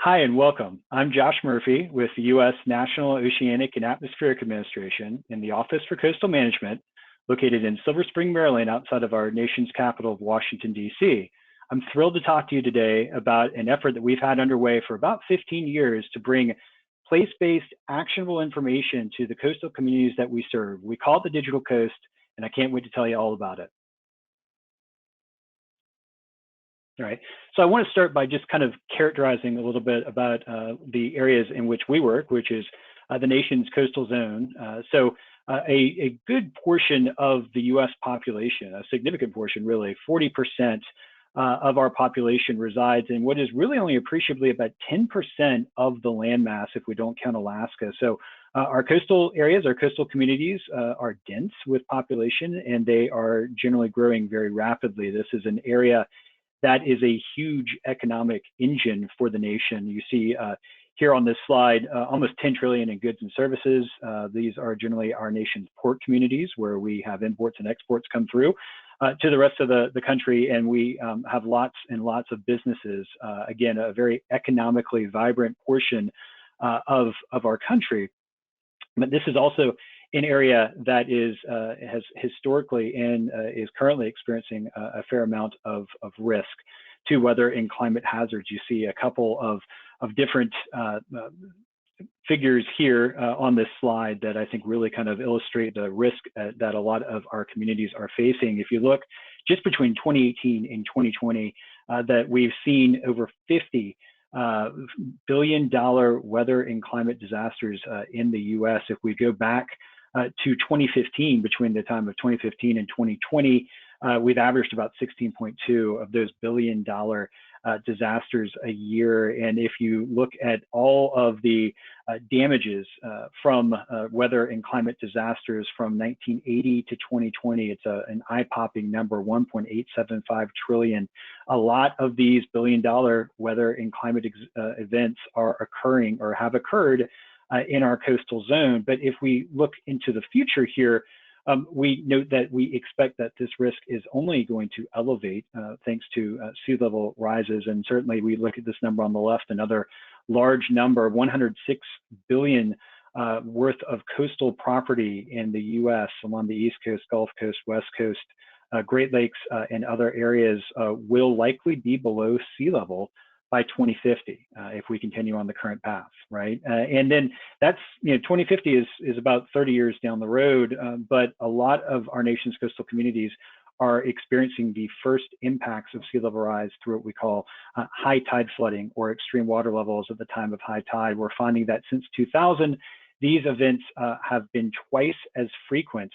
Hi and welcome. I'm Josh Murphy with the U.S. National Oceanic and Atmospheric Administration in the Office for Coastal Management, located in Silver Spring, Maryland, outside of our nation's capital of Washington, D.C. I'm thrilled to talk to you today about an effort that we've had underway for about 15 years to bring place-based actionable information to the coastal communities that we serve. We call it the Digital Coast, and I can't wait to tell you all about it. All right, so I want to start by just kind of characterizing a little bit about the areas in which we work, which is the nation's coastal zone. A good portion of the U.S. population, a significant portion really, 40% of our population resides in what is really only appreciably about 10% of the landmass if we don't count Alaska. So our coastal areas, our coastal communities are dense with population, and they are generally growing very rapidly. This is an area that is a huge economic engine for the nation. You see here on this slide, almost 10 trillion in goods and services. These are generally our nation's port communities where we have imports and exports come through to the rest of the country. And we have lots and lots of businesses. Again, a very economically vibrant portion of our country. But this is also an area that has historically and is currently experiencing a fair amount of risk to weather and climate hazards. You see a couple of different figures here on this slide that I think really kind of illustrate the risk that a lot of our communities are facing. If you look just between 2018 and 2020, that we've seen over 50 billion-dollar weather and climate disasters in the U.S. If we go back to 2015, between the time of 2015 and 2020, we've averaged about 16.2 of those billion-dollar disasters a year. And if you look at all of the damages from weather and climate disasters from 1980 to 2020, it's an eye-popping number, 1.875 trillion. A lot of these billion-dollar weather and climate events are occurring or have occurred in our coastal zone. But if we look into the future here, we note that we expect that this risk is only going to elevate thanks to sea level rises. And certainly we look at this number on the left, another large number, 106 billion worth of coastal property in the US along the East Coast, Gulf Coast, West Coast, Great Lakes, and other areas will likely be below sea level by 2050, if we continue on the current path, right? And then that's, 2050 is about 30 years down the road, but a lot of our nation's coastal communities are experiencing the first impacts of sea level rise through what we call high tide flooding or extreme water levels at the time of high tide. We're finding that since 2000, these events have been twice as frequent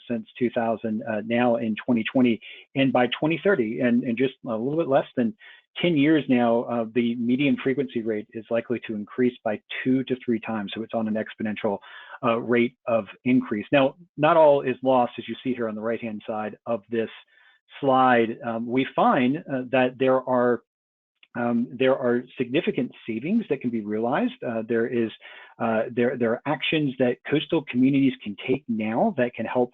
since 2000, now in 2020, and by 2030, and just a little bit less than 10 years now, the median frequency rate is likely to increase by 2 to 3 times. So it's on an exponential rate of increase. Now, not all is lost, as you see here on the right-hand side of this slide. We find that there are significant savings that can be realized. There are actions that coastal communities can take now that can help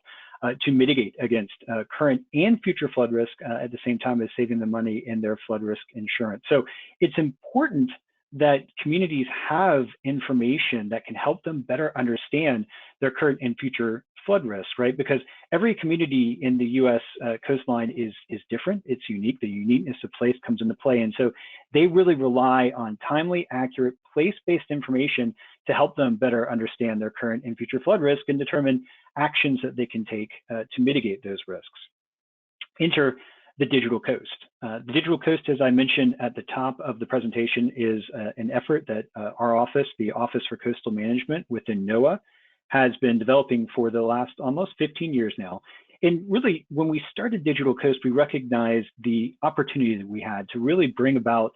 to mitigate against current and future flood risk at the same time as saving the money in their flood risk insurance. So it's important that communities have information that can help them better understand their current and future flood risks, right? Because every community in the U.S. Coastline is different. It's unique. The uniqueness of place comes into play. And so they really rely on timely, accurate, place-based information to help them better understand their current and future flood risk and determine actions that they can take to mitigate those risks. Enter the Digital Coast. The Digital Coast, as I mentioned at the top of the presentation, is an effort that our office, the Office for Coastal Management within NOAA, has been developing for the last almost 15 years now. And really, when we started Digital Coast, we recognized the opportunity that we had to really bring about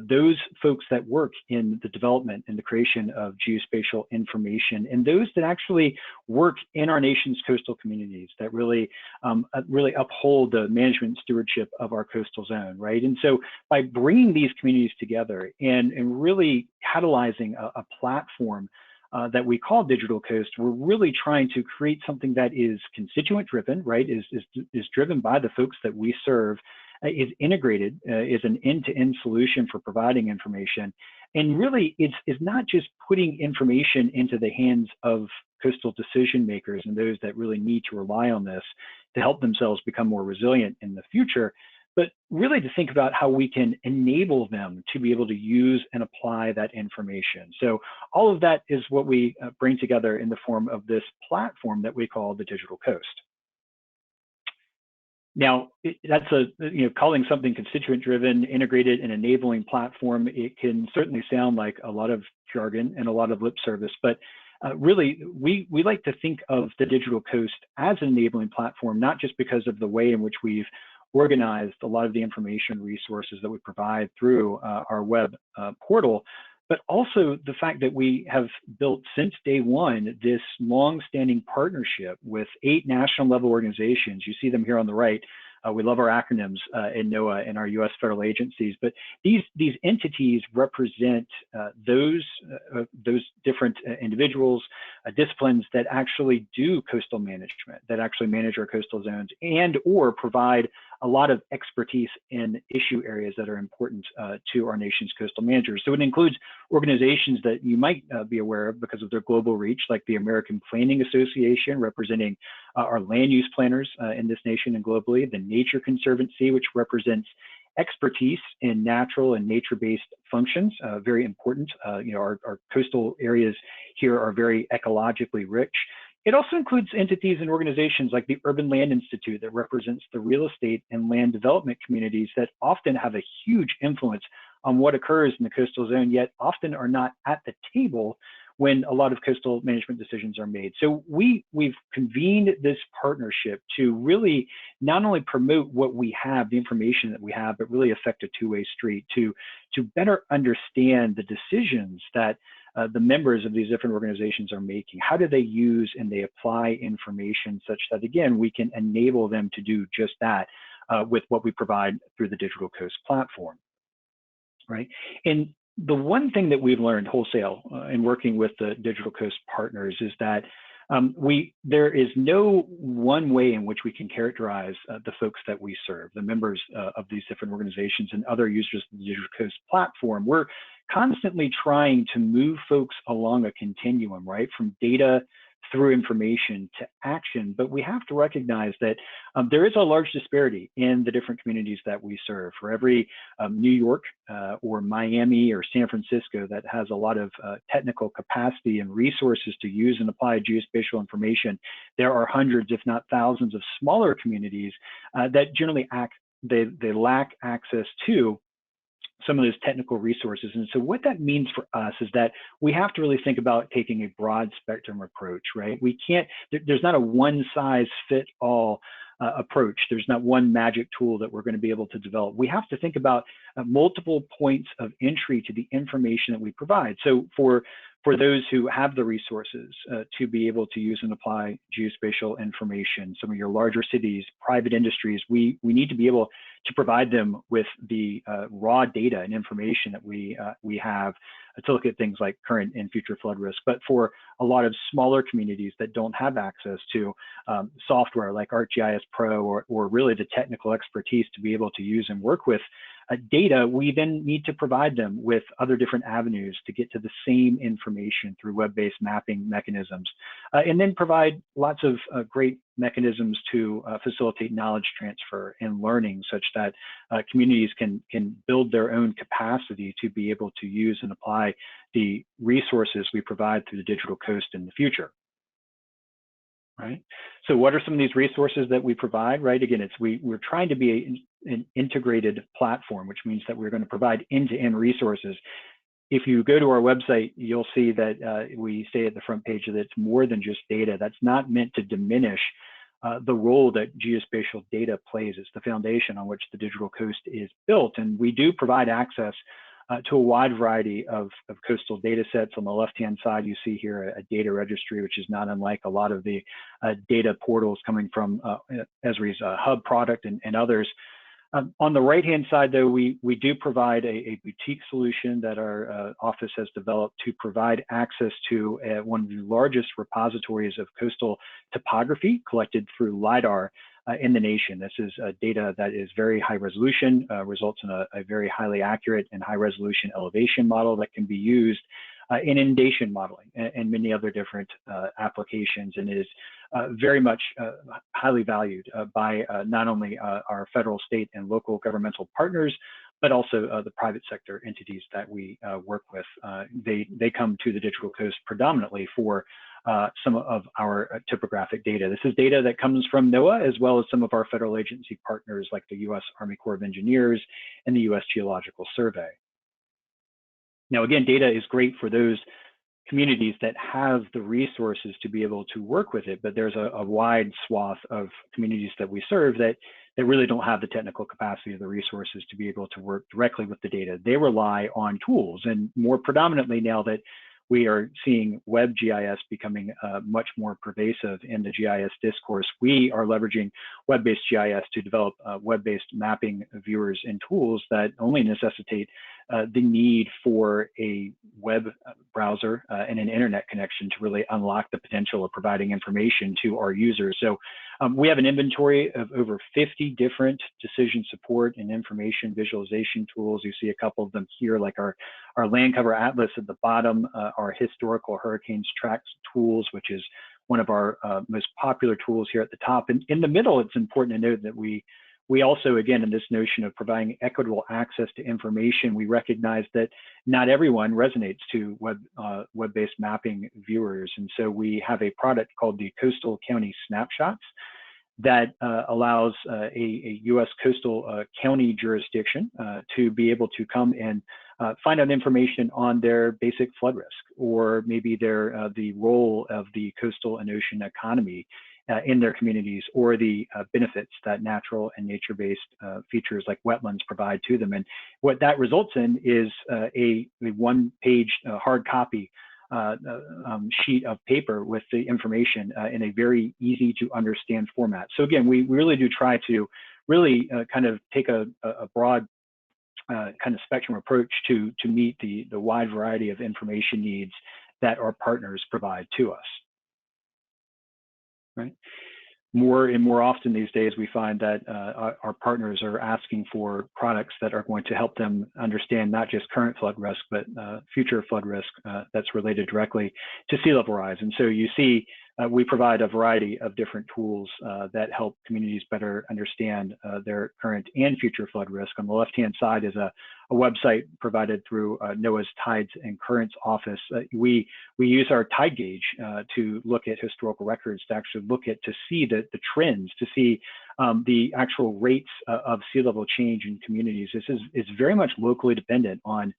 those folks that work in the development and the creation of geospatial information, and those that actually work in our nation's coastal communities that really uphold the management and stewardship of our coastal zone, right? And so by bringing these communities together and really catalyzing a platform that we call Digital Coast, we're really trying to create something that is constituent driven, right? Is driven by the folks that we serve, is integrated, is an end-to-end solution for providing information, And really, it's not just putting information into the hands of coastal decision makers and those that really need to rely on this to help themselves become more resilient in the future, but really to think about how we can enable them to be able to use and apply that information. So all of that is what we bring together in the form of this platform that we call the Digital Coast. Now, that's calling something constituent-driven, integrated, and enabling platform. It can certainly sound like a lot of jargon and a lot of lip service, but really, we like to think of the Digital Coast as an enabling platform, not just because of the way in which we've organized a lot of the information resources that we provide through our web portal, but also the fact that we have built since day one this long-standing partnership with 8 national level organizations. You see them here on the right. We love our acronyms in NOAA and our U.S. federal agencies, but these entities represent those different individuals, disciplines that actually do coastal management, that actually manage our coastal zones and or provide a lot of expertise in issue areas that are important to our nation's coastal managers. So it includes organizations that you might be aware of because of their global reach, like the American Planning Association, representing our land use planners in this nation and globally, the Nature Conservancy, which represents expertise in natural and nature-based functions, very important. Our coastal areas here are very ecologically rich. It also includes entities and organizations like the Urban Land Institute that represents the real estate and land development communities that often have a huge influence on what occurs in the coastal zone, yet often are not at the table when a lot of coastal management decisions are made. So we've convened this partnership to really not only promote what we have, the information that we have, but really affect a two-way street to better understand the decisions that the members of these different organizations are making. How do they use and they apply information such that, again, we can enable them to do just that with what we provide through the Digital Coast platform, right? And the one thing that we've learned wholesale in working with the Digital Coast partners is that there is no one way in which we can characterize the folks that we serve, the members of these different organizations and other users of the Digital Coast platform. We're constantly trying to move folks along a continuum, right? From data through information to action, but we have to recognize that there is a large disparity in the different communities that we serve. For every New York or Miami or San Francisco that has a lot of technical capacity and resources to use and apply geospatial information, there are hundreds, if not thousands, of smaller communities that generally they lack access to some of those technical resources. And so what that means for us is that we have to really think about taking a broad spectrum approach, right? We can't, there's not a one size fit all approach. There's not one magic tool that we're going to be able to develop. We have to think about multiple points of entry to the information that we provide. So for those who have the resources to be able to use and apply geospatial information, some of your larger cities, private industries, we need to be able to provide them with the raw data and information that we have to look at things like current and future flood risk. But for a lot of smaller communities that don't have access to software like ArcGIS Pro or really the technical expertise to be able to use and work with data, we then need to provide them with other different avenues to get to the same information through web-based mapping mechanisms, and then provide lots of great mechanisms to facilitate knowledge transfer and learning such that communities can build their own capacity to be able to use and apply the resources we provide through the Digital Coast in the future. Right. So what are some of these resources that we provide, right? Again, we're trying to be an integrated platform, which means that we're going to provide end-to-end resources. If you go to our website, you'll see that we say at the front page that it's more than just data. That's not meant to diminish the role that geospatial data plays. It's the foundation on which the Digital Coast is built. And we do provide access to a wide variety of coastal data sets. On the left-hand side, you see here a data registry, which is not unlike a lot of the data portals coming from Esri's Hub product and others. On the right-hand side, though, we do provide a boutique solution that our office has developed to provide access to one of the largest repositories of coastal topography collected through LiDAR in the nation. This is data that is very high resolution, results in a very highly accurate and high resolution elevation model that can be used in inundation modeling and many other different applications, and is very much highly valued by not only our federal, state, and local governmental partners, but also the private sector entities that we work with. They come to the Digital Coast predominantly for some of our topographic data. This is data that comes from NOAA, as well as some of our federal agency partners like the U.S. Army Corps of Engineers and the U.S. Geological Survey. Now, again, data is great for those communities that have the resources to be able to work with it, but there's a wide swath of communities that we serve that really don't have the technical capacity or the resources to be able to work directly with the data. They rely on tools, and more predominantly now that we are seeing web GIS becoming much more pervasive in the GIS discourse, we are leveraging web-based GIS to develop web-based mapping viewers and tools that only necessitate the need for a web browser and an internet connection to really unlock the potential of providing information to our users. So we have an inventory of over 50 different decision support and information visualization tools. You see a couple of them here, like our land cover atlas at the bottom, our historical hurricanes tracks tools, which is one of our most popular tools here at the top. And in the middle, it's important to note that we also, again, in this notion of providing equitable access to information, we recognize that not everyone resonates to web-based mapping viewers. And so we have a product called the Coastal County Snapshots that allows a U.S. coastal county jurisdiction to be able to come and find out information on their basic flood risk, or maybe the role of the coastal and ocean economy in their communities, or the benefits that natural and nature-based features like wetlands provide to them. And what that results in is a one-page hard copy sheet of paper with the information in a very easy to understand format. So again, we really do try to really kind of take a broad kind of spectrum approach to meet the wide variety of information needs that our partners provide to us. Right. More and more often these days, we find that our partners are asking for products that are going to help them understand not just current flood risk, but future flood risk that's related directly to sea level rise. And so you see, we provide a variety of different tools that help communities better understand their current and future flood risk. On the left-hand side is a website provided through NOAA's Tides and Currents Office. We use our tide gauge to look at historical records, to actually to see the trends, to see the actual rates of sea level change in communities. This is very much locally dependent on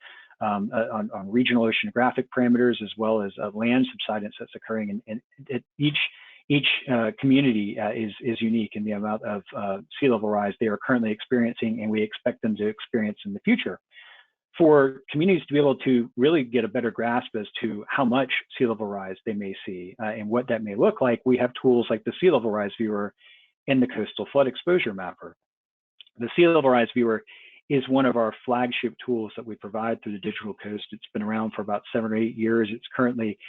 regional oceanographic parameters, as well as land subsidence that's occurring, and each community is unique in the amount of sea level rise they are currently experiencing, and we expect them to experience in the future. For communities to be able to really get a better grasp as to how much sea level rise they may see and what that may look like, we have tools like the Sea Level Rise Viewer and the Coastal Flood Exposure Mapper. The Sea Level Rise Viewer is one of our flagship tools that we provide through the Digital Coast. It's been around for about 7 or 8 years. It's currently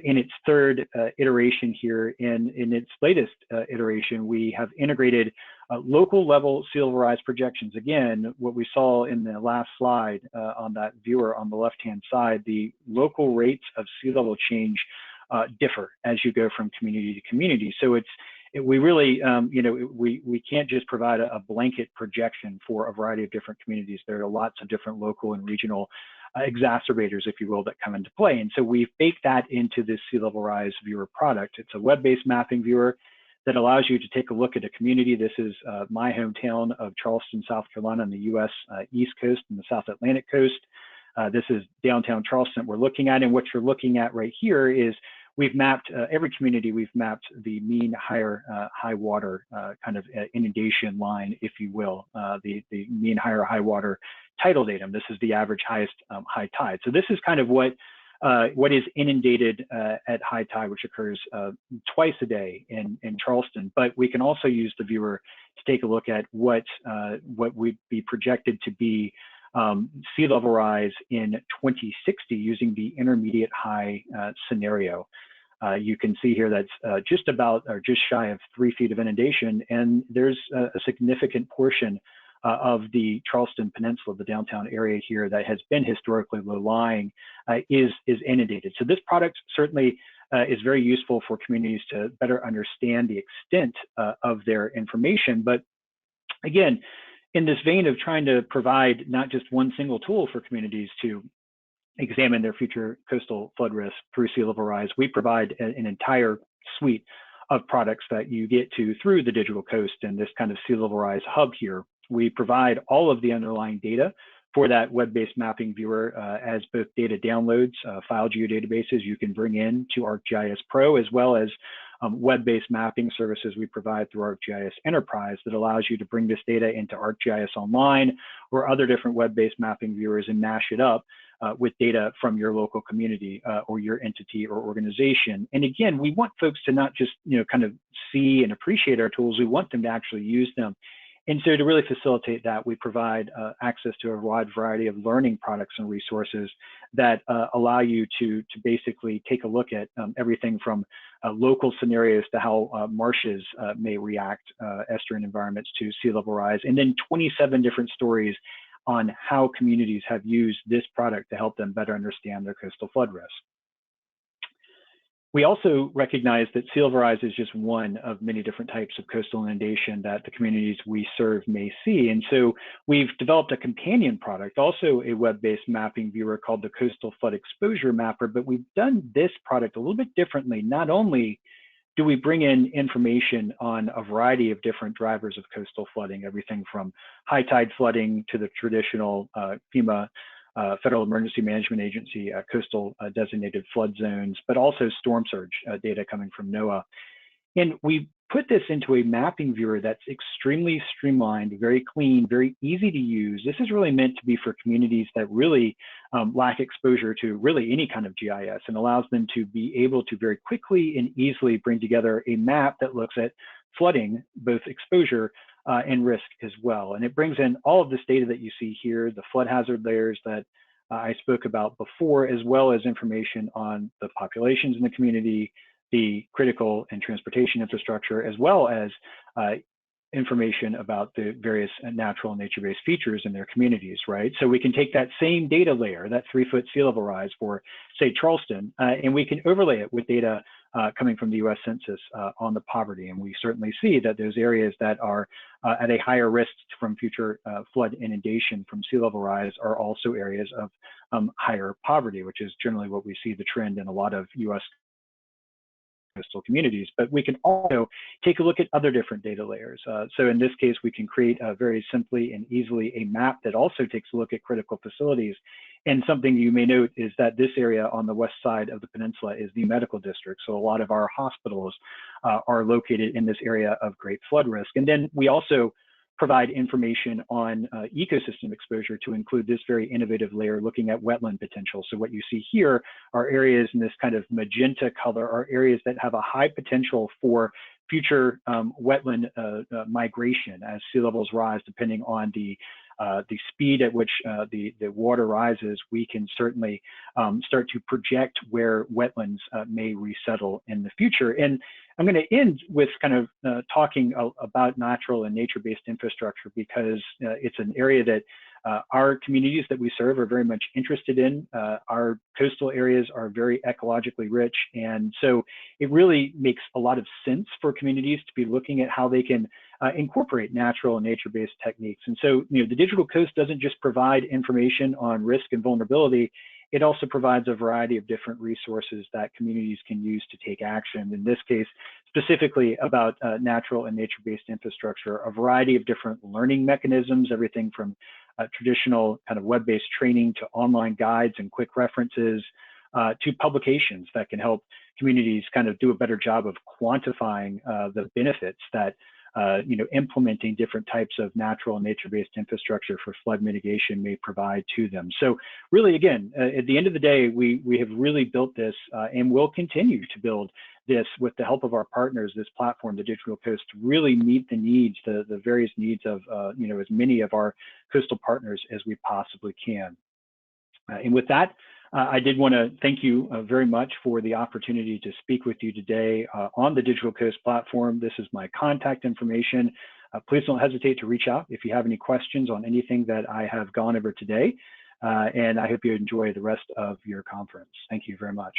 in its third iteration here. In its latest iteration, we have integrated local level sea level rise projections. Again, what we saw in the last slide on that viewer on the left-hand side, the local rates of sea level change differ as you go from community to community. So we really, we can't just provide a blanket projection for a variety of different communities. There are lots of different local and regional exacerbators, if you will, that come into play. And so we've baked that into this Sea Level Rise Viewer product. It's a web-based mapping viewer that allows you to take a look at a community. This is my hometown of Charleston, South Carolina, on the U.S. East Coast and the South Atlantic coast. This is downtown Charleston we're looking at. And what you're looking at right here is we've mapped every community. We've mapped the mean high water kind of inundation line, if you will, the mean high water tidal datum. This is the average highest high tide. So this is kind of what is inundated at high tide, which occurs twice a day in Charleston. But we can also use the viewer to take a look at what would be projected to be sea level rise in 2060 using the intermediate high scenario. You can see here that's just about or just shy of 3 feet of inundation, and there's a significant portion of the Charleston Peninsula, the downtown area here that has been historically low-lying, is inundated. So this product certainly is very useful for communities to better understand the extent of their information. But again, in this vein of trying to provide not just one single tool for communities to examine their future coastal flood risk through sea level rise, we provide an entire suite of products that you get to through the Digital Coast and this kind of sea level rise hub here. We provide all of the underlying data for that web-based mapping viewer as both data downloads, file geodatabases you can bring in to ArcGIS Pro, as well as web-based mapping services we provide through ArcGIS Enterprise that allows you to bring this data into ArcGIS Online or other different web-based mapping viewers and mash it up with data from your local community or your entity or organization. And again, we want folks to not just kind of see and appreciate our tools, we want them to actually use them. And so to really facilitate that, we provide access to a wide variety of learning products and resources that allow you to basically take a look at everything from local scenarios to how marshes may react, estuarine environments, to sea level rise, and then 27 different stories on how communities have used this product to help them better understand their coastal flood risk. We also recognize that sea level rise is just one of many different types of coastal inundation that the communities we serve may see. And so we've developed a companion product, also a web-based mapping viewer called the Coastal Flood Exposuremapper, but we've done this product a little bit differently. Not only do we bring in information on a variety of different drivers of coastal flooding, everything from high tide flooding to the traditional FEMA Federal Emergency Management Agency coastal designated flood zones, but also storm surge data coming from NOAA. And we put this into a mapping viewer that's extremely streamlined, very clean, very easy to use. This is really meant to be for communities that really lack exposure to really any kind of GIS, and allows them to be able to very quickly and easily bring together a map that looks at flooding, both exposure and risk as well. And it brings in all of this data that you see here, the flood hazard layers that I spoke about before, as well as information on the populations in the community, the critical and transportation infrastructure, as well as information about the various natural and nature-based features in their communities, right? So we can take that same data layer, that 3-foot sea level rise for, say, Charleston, and we can overlay it with data coming from the U.S. Census on the poverty. And we certainly see that those areas that are at a higher risk from future flood inundation from sea level rise are also areas of higher poverty, which is generally what we see the trend in a lot of U.S. coastal communities. But we can also take a look at other different data layers. So in this case, we can create very simply and easily a map that also takes a look at critical facilities. And something you may note is that this area on the west side of the peninsula is the medical district. So a lot of our hospitals are located in this area of great flood risk. And then we also provide information on ecosystem exposure to include this very innovative layer looking at wetland potential. So what you see here are areas in this kind of magenta color, are areas that have a high potential for future wetland migration as sea levels rise, depending on the speed at which the water rises. We can certainly start to project where wetlands may resettle in the future. And I'm going to end with kind of talking about natural and nature-based infrastructure, because it's an area that our communities that we serve are very much interested in. Our coastal areas are very ecologically rich, and so it really makes a lot of sense for communities to be looking at how they can incorporate natural and nature-based techniques. And so, the Digital Coast doesn't just provide information on risk and vulnerability, it also provides a variety of different resources that communities can use to take action. In this case, specifically about natural and nature-based infrastructure, a variety of different learning mechanisms, everything from traditional kind of web-based training to online guides and quick references to publications that can help communities kind of do a better job of quantifying the benefits that implementing different types of natural and nature-based infrastructure for flood mitigation may provide to them. So really, again, at the end of the day, we have really built this and will continue to build this with the help of our partners, this platform, the Digital Coast, to really meet the needs, the various needs of as many of our coastal partners as we possibly can. And with that, I did want to thank you very much for the opportunity to speak with you today on the Digital Coast platform. This is my contact information. Please don't hesitate to reach out if you have any questions on anything that I have gone over today. And I hope you enjoy the rest of your conference. Thank you very much.